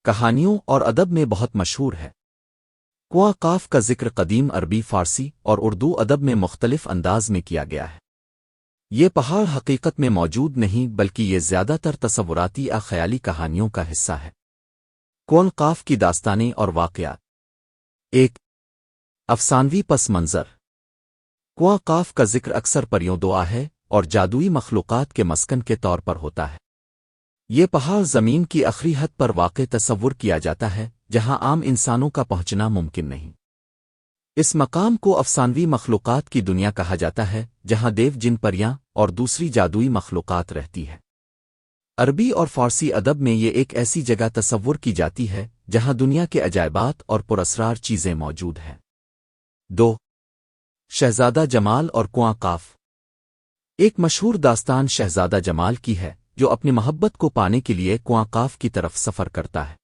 کہانیوں اور ادب میں بہت مشہور ہے۔ کنواں قاف کا ذکر قدیم عربی، فارسی اور اردو ادب میں مختلف انداز میں کیا گیا ہے۔ یہ پہاڑ حقیقت میں موجود نہیں بلکہ یہ زیادہ تر تصوراتی یا خیالی کہانیوں کا حصہ ہے۔ کنواں قاف کی داستانیں اور واقعات۔ ایک افسانوی پس منظر۔ کنواں قاف کا ذکر اکثر پریوں، دعا ہے اور جادوئی مخلوقات کے مسکن کے طور پر ہوتا ہے۔ یہ پہاڑ زمین کی آخری حد پر واقع تصور کیا جاتا ہے جہاں عام انسانوں کا پہنچنا ممکن نہیں۔ اس مقام کو افسانوی مخلوقات کی دنیا کہا جاتا ہے جہاں دیو، جن، پریاں اور دوسری جادوئی مخلوقات رہتی ہے۔ عربی اور فارسی ادب میں یہ ایک ایسی جگہ تصور کی جاتی ہے جہاں دنیا کے عجائبات اور پراسرار چیزیں موجود ہیں۔ دو شہزادہ جمال اور کنواں قاف۔ ایک مشہور داستان شہزادہ جمال کی ہے جو اپنی محبت کو پانے کے لیے کنواں قاف کی طرف سفر کرتا ہے۔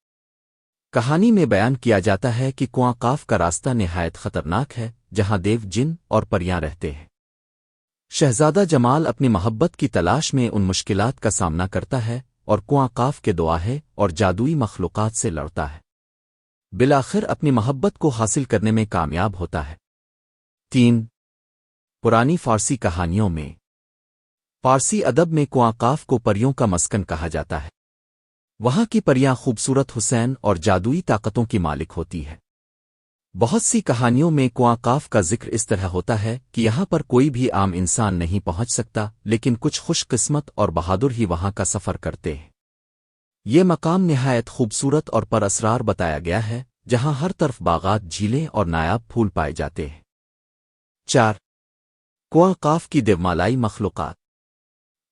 کہانی میں بیان کیا جاتا ہے کہ کنواں قاف کا راستہ نہایت خطرناک ہے جہاں دیو، جن اور پریاں رہتے ہیں۔ شہزادہ جمال اپنی محبت کی تلاش میں ان مشکلات کا سامنا کرتا ہے اور کنواں قاف کے دعاہے اور جادوئی مخلوقات سے لڑتا ہے۔ بالآخر اپنی محبت کو حاصل کرنے میں کامیاب ہوتا ہے۔ تین پرانی فارسی کہانیوں میں۔ فارسی ادب میں کنواں قاف کو پریوں کا مسکن کہا جاتا ہے۔ وہاں کی پریاں خوبصورت حسین اور جادوئی طاقتوں کی مالک ہوتی ہے۔ بہت سی کہانیوں میں کنواں قاف کا ذکر اس طرح ہوتا ہے کہ یہاں پر کوئی بھی عام انسان نہیں پہنچ سکتا، لیکن کچھ خوش قسمت اور بہادر ہی وہاں کا سفر کرتے ہیں۔ یہ مقام نہایت خوبصورت اور پر اسرار بتایا گیا ہے جہاں ہر طرف باغات، جھیلیں اور نایاب پھول پائے جاتے ہیں۔ چار کنواں قاف کی دیومالائی مخلوقات۔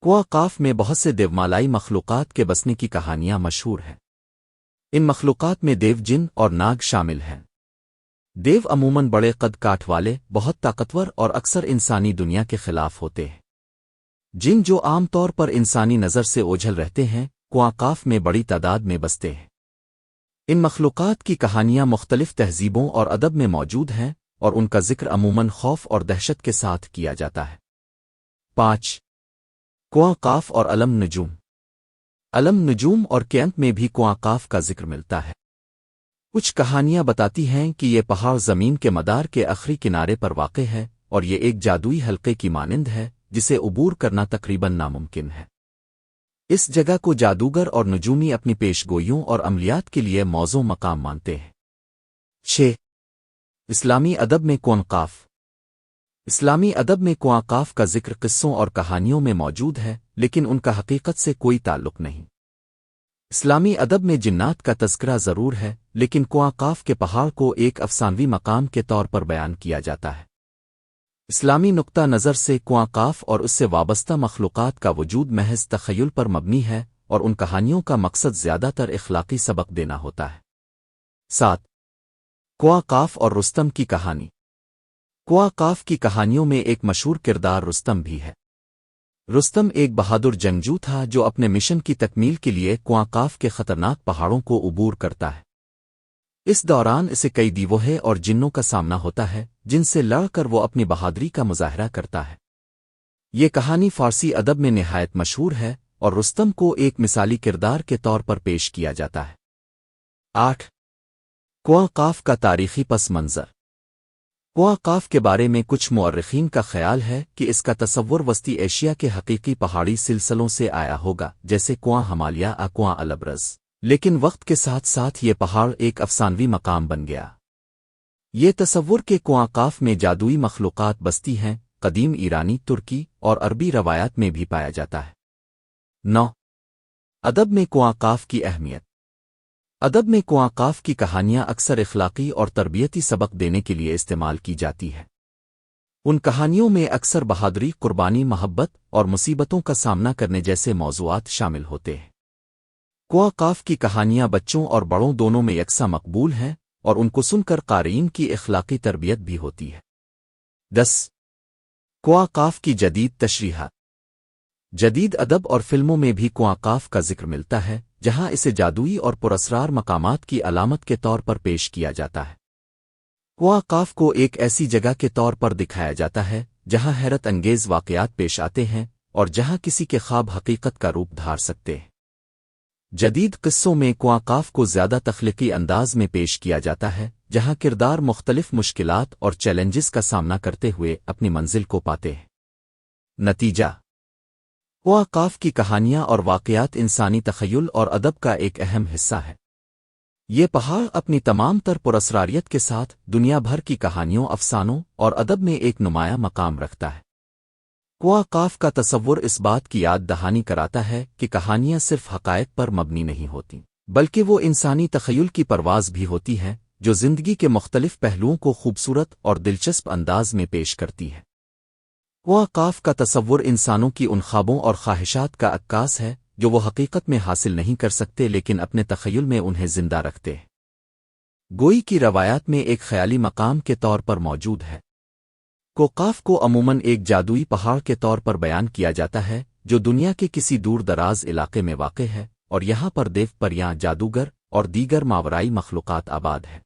کنواں قاف میں بہت سے دیومالائی مخلوقات کے بسنے کی کہانیاں مشہور ہیں۔ ان مخلوقات میں دیو، جن اور ناگ شامل ہیں۔ دیو عموماً بڑے قد کاٹ والے، بہت طاقتور اور اکثر انسانی دنیا کے خلاف ہوتے ہیں۔ جن، جو عام طور پر انسانی نظر سے اوجھل رہتے ہیں، کنواں قاف میں بڑی تعداد میں بستے ہیں۔ ان مخلوقات کی کہانیاں مختلف تہذیبوں اور ادب میں موجود ہیں اور ان کا ذکر عموماً خوف اور دہشت کے ساتھ کیا جاتا ہے۔ پانچ کنواں قاف اور علم نجوم۔ علم نجوم اور کینت میں بھی کنواں قاف کا ذکر ملتا ہے۔ کچھ کہانیاں بتاتی ہیں کہ یہ پہاڑ زمین کے مدار کے آخری کنارے پر واقع ہے اور یہ ایک جادوئی حلقے کی مانند ہے جسے عبور کرنا تقریباً ناممکن ہے۔ اس جگہ کو جادوگر اور نجومی اپنی پیش گوئیوں اور عملیات کے لیے موزوں مقام مانتے ہیں۔ 6 اسلامی ادب میں کنواں قاف۔ اسلامی ادب میں کنواں قاف کا ذکر قصوں اور کہانیوں میں موجود ہے، لیکن ان کا حقیقت سے کوئی تعلق نہیں۔ اسلامی ادب میں جنات کا تذکرہ ضرور ہے، لیکن کنواں قاف کے پہاڑ کو ایک افسانوی مقام کے طور پر بیان کیا جاتا ہے۔ اسلامی نقطہ نظر سے کنواں قاف اور اس سے وابستہ مخلوقات کا وجود محض تخیل پر مبنی ہے اور ان کہانیوں کا مقصد زیادہ تر اخلاقی سبق دینا ہوتا ہے۔ 7 کنواں قاف اور رستم کی کہانی۔ کنواں قاف کی کہانیوں میں ایک مشہور کردار رستم بھی ہے۔ رستم ایک بہادر جنگجو تھا جو اپنے مشن کی تکمیل کے لیے کنواں قاف کے خطرناک پہاڑوں کو عبور کرتا ہے۔ اس دوران اسے کئی دیوہے اور جنوں کا سامنا ہوتا ہے جن سے لڑ کر وہ اپنی بہادری کا مظاہرہ کرتا ہے۔ یہ کہانی فارسی ادب میں نہایت مشہور ہے اور رستم کو ایک مثالی کردار کے طور پر پیش کیا جاتا ہے۔ 8 کنواں قاف کا تاریخی پس منظر۔ کنواں قاف کے بارے میں کچھ مورخین کا خیال ہے کہ اس کا تصور وسطی ایشیا کے حقیقی پہاڑی سلسلوں سے آیا ہوگا، جیسے کنواں ہمالیہ یا کنواں البرز، لیکن وقت کے ساتھ ساتھ یہ پہاڑ ایک افسانوی مقام بن گیا۔ یہ تصور کہ کنواں قاف میں جادوئی مخلوقات بستی ہیں قدیم ایرانی، ترکی اور عربی روایات میں بھی پایا جاتا ہے۔ 9 ادب میں کنواں قاف کی اہمیت۔ ادب میں کنواں قاف کی کہانیاں اکثر اخلاقی اور تربیتی سبق دینے کے لیے استعمال کی جاتی ہے۔ ان کہانیوں میں اکثر بہادری، قربانی، محبت اور مصیبتوں کا سامنا کرنے جیسے موضوعات شامل ہوتے ہیں۔ کنواں قاف کی کہانیاں بچوں اور بڑوں دونوں میں یکساں مقبول ہیں اور ان کو سن کر قارئین کی اخلاقی تربیت بھی ہوتی ہے۔ 10 کنواں قاف کی جدید تشریحات۔ جدید ادب اور فلموں میں بھی کنواں قاف کا ذکر ملتا ہے جہاں اسے جادوئی اور پراسرار مقامات کی علامت کے طور پر پیش کیا جاتا ہے۔ کنواں قاف کو ایک ایسی جگہ کے طور پر دکھایا جاتا ہے جہاں حیرت انگیز واقعات پیش آتے ہیں اور جہاں کسی کے خواب حقیقت کا روپ دھار سکتے ہیں۔ جدید قصوں میں قاف کو زیادہ تخلیقی انداز میں پیش کیا جاتا ہے، جہاں کردار مختلف مشکلات اور چیلنجز کا سامنا کرتے ہوئے اپنی منزل کو پاتے ہیں۔ نتیجہ: قاف کی کہانیاں اور واقعات انسانی تخیل اور ادب کا ایک اہم حصہ ہے۔ یہ پہاڑ اپنی تمام تر پراسراریت کے ساتھ دنیا بھر کی کہانیوں، افسانوں اور ادب میں ایک نمایاں مقام رکھتا ہے۔ قاف کا تصور اس بات کی یاد دہانی کراتا ہے کہ کہانیاں صرف حقائق پر مبنی نہیں ہوتیں، بلکہ وہ انسانی تخیل کی پرواز بھی ہوتی ہے جو زندگی کے مختلف پہلوؤں کو خوبصورت اور دلچسپ انداز میں پیش کرتی ہے۔ قاف کا تصور انسانوں کی ان خوابوں اور خواہشات کا عکاس ہے جو وہ حقیقت میں حاصل نہیں کر سکتے لیکن اپنے تخیل میں انہیں زندہ رکھتے ہیں۔ گوئی کی روایات میں ایک خیالی مقام کے طور پر موجود ہے۔ قاف کو عموماً ایک جادوئی پہاڑ کے طور پر بیان کیا جاتا ہے جو دنیا کے کسی دور دراز علاقے میں واقع ہے، اور یہاں پر دیو، پریاں، جادوگر اور دیگر ماورائی مخلوقات آباد ہے۔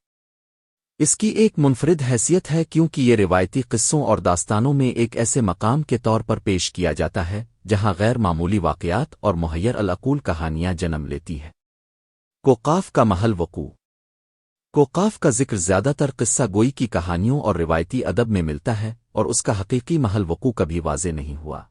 اس کی ایک منفرد حیثیت ہے کیونکہ یہ روایتی قصوں اور داستانوں میں ایک ایسے مقام کے طور پر پیش کیا جاتا ہے جہاں غیر معمولی واقعات اور محیر العقول کہانیاں جنم لیتی ہے۔ قاف کا محل وقوع: قاف کا ذکر زیادہ تر قصہ گوئی کی کہانیوں اور روایتی ادب میں ملتا ہے، اور اس کا حقیقی محل وقوع کبھی واضح نہیں ہوا۔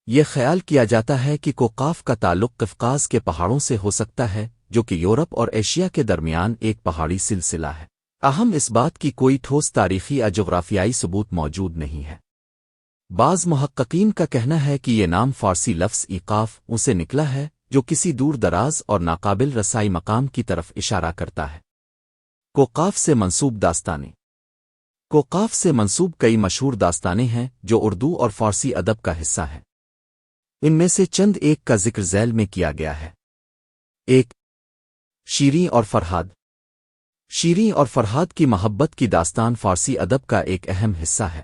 یہ خیال کیا جاتا ہے کہ قاف کا تعلق قفقاز کے پہاڑوں سے ہو سکتا ہے، جو کہ یورپ اور ایشیا کے درمیان ایک پہاڑی سلسلہ ہے۔ تاہم اس بات کی کوئی ٹھوس تاریخی یا جغرافیائی ثبوت موجود نہیں ہے۔ بعض محققین کا کہنا ہے کہ یہ نام فارسی لفظ ایقاف اسے نکلا ہے، جو کسی دور دراز اور ناقابل رسائی مقام کی طرف اشارہ کرتا ہے۔ قاف سے منسوب داستانیں: قاف سے منسوب کئی مشہور داستانیں ہیں جو اردو اور فارسی ادب کا حصہ ہیں۔ ان میں سے چند ایک کا ذکر ذیل میں کیا گیا ہے۔ 1. شیریں اور فرہاد: شیریں اور فرہاد کی محبت کی داستان فارسی ادب کا ایک اہم حصہ ہے۔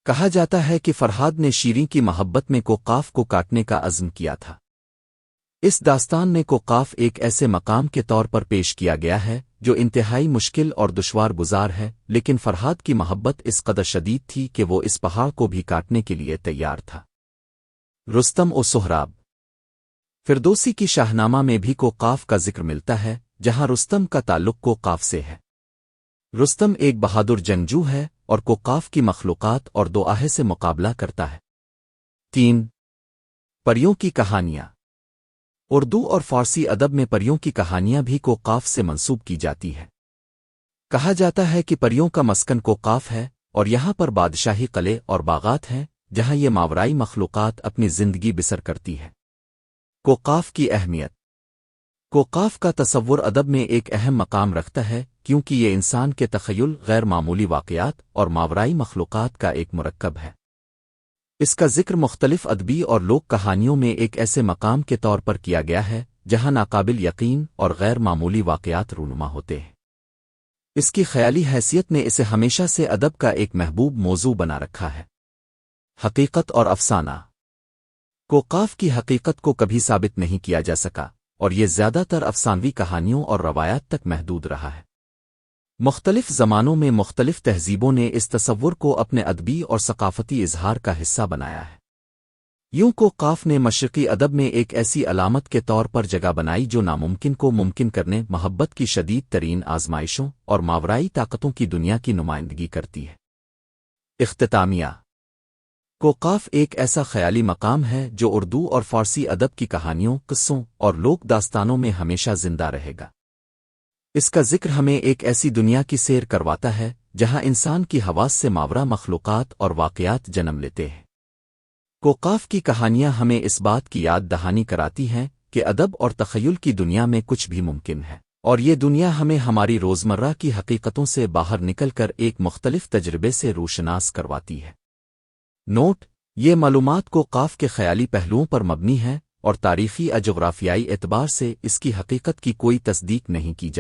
کہا جاتا ہے کہ فرہاد نے شیریں کی محبت میں قاف کو کاٹنے کا عزم کیا تھا۔ اس داستان میں قاف ایک ایسے مقام کے طور پر پیش کیا گیا ہے جو انتہائی مشکل اور دشوار گزار ہے، لیکن فرہاد کی محبت اس قدر شدید تھی کہ وہ اس پہاڑ کو بھی کاٹنے کے لیے تیار تھا۔ رستم و سہراب: فردوسی کی شاہنامہ میں بھی قاف کا ذکر ملتا ہے، جہاں رستم کا تعلق قاف سے ہے۔ رستم ایک بہادر جنگجو ہے اور قاف کی مخلوقات اور دوآہے سے مقابلہ کرتا ہے۔ 3. پریوں کی کہانیاں: اردو اور فارسی ادب میں پریوں کی کہانیاں بھی قاف سے منسوب کی جاتی ہے۔ کہا جاتا ہے کہ پریوں کا مسکن قاف ہے، اور یہاں پر بادشاہی قلعے اور باغات ہیں جہاں یہ ماورائی مخلوقات اپنی زندگی بسر کرتی ہے۔ قاف کی اہمیت: قاف کا تصور ادب میں ایک اہم مقام رکھتا ہے کیونکہ یہ انسان کے تخیل، غیر معمولی واقعات اور ماورائی مخلوقات کا ایک مرکب ہے۔ اس کا ذکر مختلف ادبی اور لوک کہانیوں میں ایک ایسے مقام کے طور پر کیا گیا ہے جہاں ناقابل یقین اور غیر معمولی واقعات رونما ہوتے ہیں۔ اس کی خیالی حیثیت نے اسے ہمیشہ سے ادب کا ایک محبوب موضوع بنا رکھا ہے۔ حقیقت اور افسانہ: قاف کی حقیقت کو کبھی ثابت نہیں کیا جا سکا، اور یہ زیادہ تر افسانوی کہانیوں اور روایات تک محدود رہا ہے۔ مختلف زمانوں میں مختلف تہذیبوں نے اس تصور کو اپنے ادبی اور ثقافتی اظہار کا حصہ بنایا ہے۔ یوں قاف نے مشرقی ادب میں ایک ایسی علامت کے طور پر جگہ بنائی جو ناممکن کو ممکن کرنے، محبت کی شدید ترین آزمائشوں اور ماورائی طاقتوں کی دنیا کی نمائندگی کرتی ہے۔ اختتامیہ: قاف ایک ایسا خیالی مقام ہے جو اردو اور فارسی ادب کی کہانیوں، قصوں اور لوک داستانوں میں ہمیشہ زندہ رہے گا۔ اس کا ذکر ہمیں ایک ایسی دنیا کی سیر کرواتا ہے جہاں انسان کی حواس سے ماورا مخلوقات اور واقعات جنم لیتے ہیں۔ قاف کی کہانیاں ہمیں اس بات کی یاد دہانی کراتی ہیں کہ ادب اور تخیل کی دنیا میں کچھ بھی ممکن ہے، اور یہ دنیا ہمیں ہماری روزمرہ کی حقیقتوں سے باہر نکل کر ایک مختلف تجربے سے روشناس کرواتی ہے۔ نوٹ: یہ معلومات قاف کے خیالی پہلوؤں پر مبنی ہے اور تاریخی یا جغرافیائی اعتبار سے اس کی حقیقت کی کوئی تصدیق نہیں کی جاتی۔